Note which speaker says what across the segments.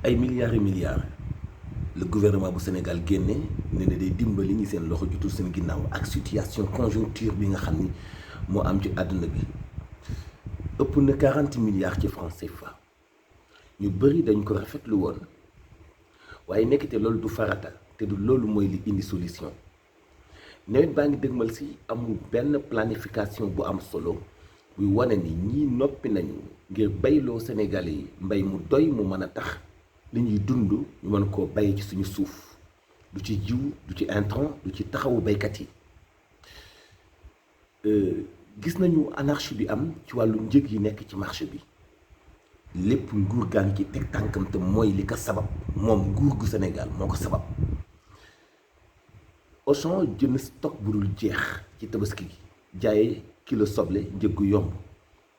Speaker 1: ay milliards et milliards le gouvernement du Sénégal génne ne ne day dimbali ñi seen loxo jutul seen ginnaaw ak situation conjoncture bi nga xam ni moo am ci àdduna bi ëpp na 40 milliards ci francs CFA ñu bëri dañ ko rafetlu woon waaye nekkite loolu du farata te du loolu mooy li indi solution nawet baa ngi dëgmal si amul benn planification bu am solo buy wane ni ñii noppi nañu ngir bayloo Sénégalais yi mbay mu doy mu mën a tax li ñuy dund ñu mën koo bay ci suñu suuf du ci jiw du ci intrant du ci taxawu baykat yi gis nañu anarchie bi am ci wàllu njëg yi nekk ci marché bi lépp nguur gaa ngi ci teg tànkam te mooy li ko sabab moom nguur gu Sénégal moo ko sabab Auchan jënd stock bu dul jeex ci tabaski gi jaaye kilo soble njëg gu yomb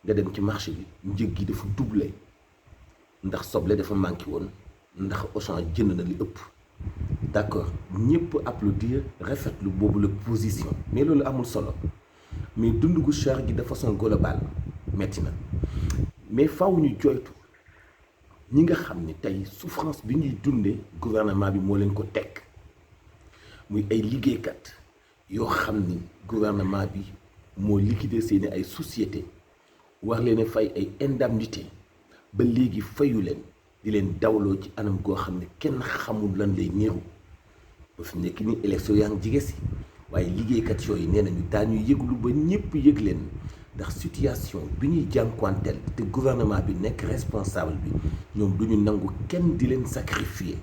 Speaker 1: nga dem ci marché bi njëg gi dafa doublé ndax soble dafa manqué woon ndax Auchan jënd na li ëpp d'accord ñëpp applaudir rafetlu boobu la position mais loolu amul solo mais dund gu cher gi de façon globale metti na mais faaw ñu joytu ñi nga xam ni tey souffrance bi ñuy dundee gouvernement bi moo leen ko teg muy ay liggéeykat yoo xam ni gouvernement bi moo liquider seeni ay société war leen a fay ay indemnité ba léegi fayu leen di leen dawloo ci anam goo xam ne kenn xamul lan lay niiru ba fi nekk ni élection yaa ngi jige si waaye liggéeykat yooyu nee nañu daañu yëglu ba ñëpp yëg leen ndax situation bi ñuy jànkuwanteel te gouvernement bi nekk responsable bi ñoom duñu nangu kenn di leen sacrifier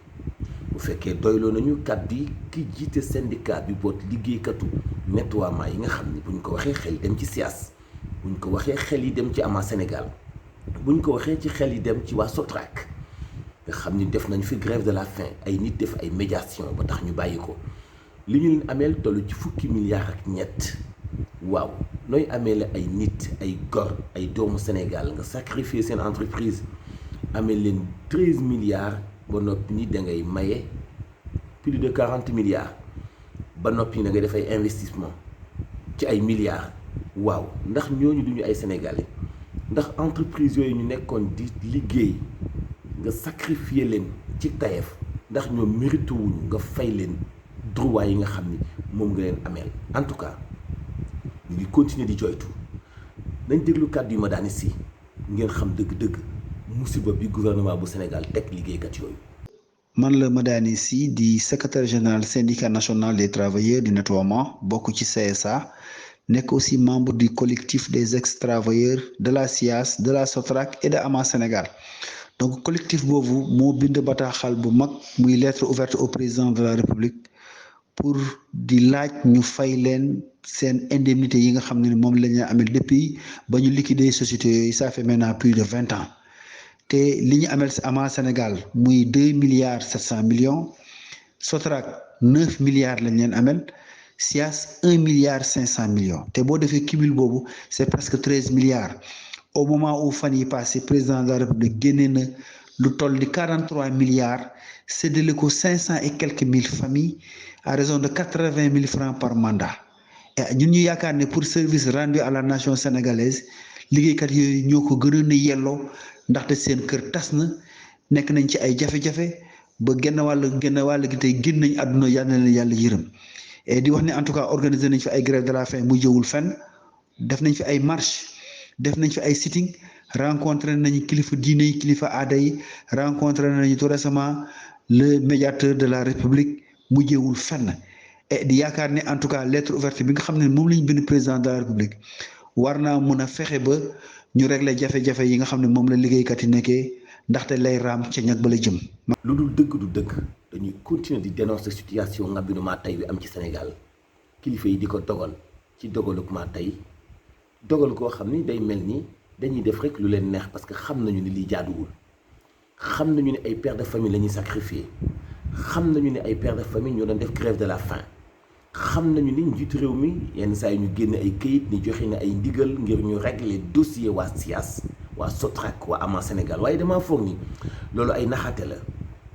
Speaker 1: bu fekkee doyloo nañu kàddu yi ki jiite syndicat bi boot liggéeykatu nettoiement yi nga xam ni buñ ko waxee xel dem ci SIAS buñ ko waxee xel yi dem ci AMA Sénégal buñ ko waxee ci xel yi dem ci waa SOTRAC nga xam ni def nañ fi grève de la faim ay nit def ay médiation ba tax ñu bàyyi ko li ñu leen ameel tollu ci fukki milliards ak ñett waaw nooy amee la ay nit ay gor ay doomu Sénégal nga sacrifier seen entreprise amee leen 13 milliards ba noppi ni da ngay maye plus de 40 milliards ba noppi da ngay def ay investissement ci ay milliards waaw ndax ñooñu duñu ay sénégalais ndax entreprise yooyu ñu nekkoon di liggéey nga sacrifier leen ci tayef ndax ñoom mérité wuñu nga fay leen droit yi nga xam ni moom nga leen ameel en tout cas ñu ngi continuer di joytu nañ déglu kàddu yu Madani Sy ngeen xam dëgg-dëgg musiba bi gouvernement bu Sénégal teg liggéeykat yooyu.
Speaker 2: man la Madani Sy di secrétaire général syndicat national des travailleurs du nettoiement bokk ci CSA nekk aussi membre du collectif des ex-travailleurs de la SIAS de la SOTRAC et de AMA Sénégal donc collectif boobu moo bind bataaxal bu mag muy lettre ouverte au président de la République pour di laaj ñu fay leen seen indemnité yi nga xam ne moom la ñu amel depuis ba ñu liquider sociétés yooyu ça fait maintenant plus de 20 ans te li ñu amel si AMA Sénégal muy 2 milliards 700 millions SOTRAC 9 milliards lañ leen amel SIAS 1 milliard 500 millions te boo defee cumul boobu c'est presque 13 milliards au moment où fan yi passé président de la République génnee na lu toll di 43 milliards séddale ko 500 et quelques mille familles à raison de 80 000 francs par mandat et ñun ñu yaakaar ne pour service rendu à la nation sénégalaise liggéeykat yooyu ñoo ko gënoon a yelloo ndaxte seen kër tas na nekk nañ ci ay jafe-jafe ba genn wàll gi tey génn nañ àdduna yal na leen yàlla yërëm et di wax ne en tout cas organiser nañ fi ay grève de la faim mu jëwul fenn def nañ fi ay marche def nañ fi ay sitting rencontré nañu kilifa diine yi kilifa aada yi rencontré nañu tout récemment le médiateur de la République mu jëwul fenn et di yaakaar ne en tout cas lettre ouverte bi nga xam ne moom la ñu bind président de la République war naa mun a fexe ba ñu régler jafe-jafe yi nga xam ne moom la liggéeykat yi nekkee ndaxte lay raam ca ñag ba la jëm.
Speaker 1: lu dul dëgg du dëgg dañuy continuer di dénoncer situation ngabinu maa tey bi am ci Sénégal kilifa yi di ko dogal ci dogaluk maa tey dogal koo xam ni day mel ni dañuy def rek lu leen neex parce que xam nañu ni lii jaaduwul xam nañu ne ay pères de famille la ñuy sacrifier xam nañu ne ay pères de famille ñoo doon def grève de la faim xam nañu ni njiitu réew mi yenn saa yi ñu génne ay këyit ni joxe na ay ndigal ngir ñu régler dossier waa SIAS waa SOTRAC waa AMA Sénégal waaye damaa foog ni loolu ay naxaate la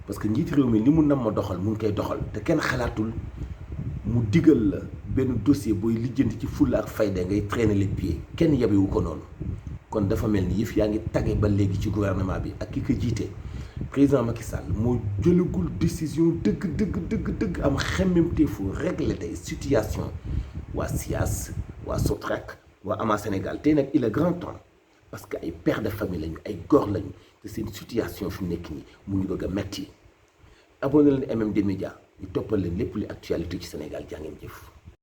Speaker 1: parce que njiitu réew mi li mu nam ma doxal mu ngi koy doxal te kenn xalaatul mu digal la benn dossier booy lijjanti ci fulla ak fayda ngay traîner les pieds kenn yabewu ko noonu kon dafa mel ni yëf yaa ngi tage ba léegi ci gouvernement bi ak ki ko jiite président Macky Sall moo jëlagul décision dëgg am xemmemteefu régler tey situation waa SIAS waa Sotrac waa Ama Sénégal tey nag il est grand temps parce que ay pères de famille lañu ay góor lañu te seen situation fi mu nekk nii mu ngi bëgg a metti abonné leen MMD Média ñu toppal leen lépp li actualité ci Sénégal jaa ngeen jëf.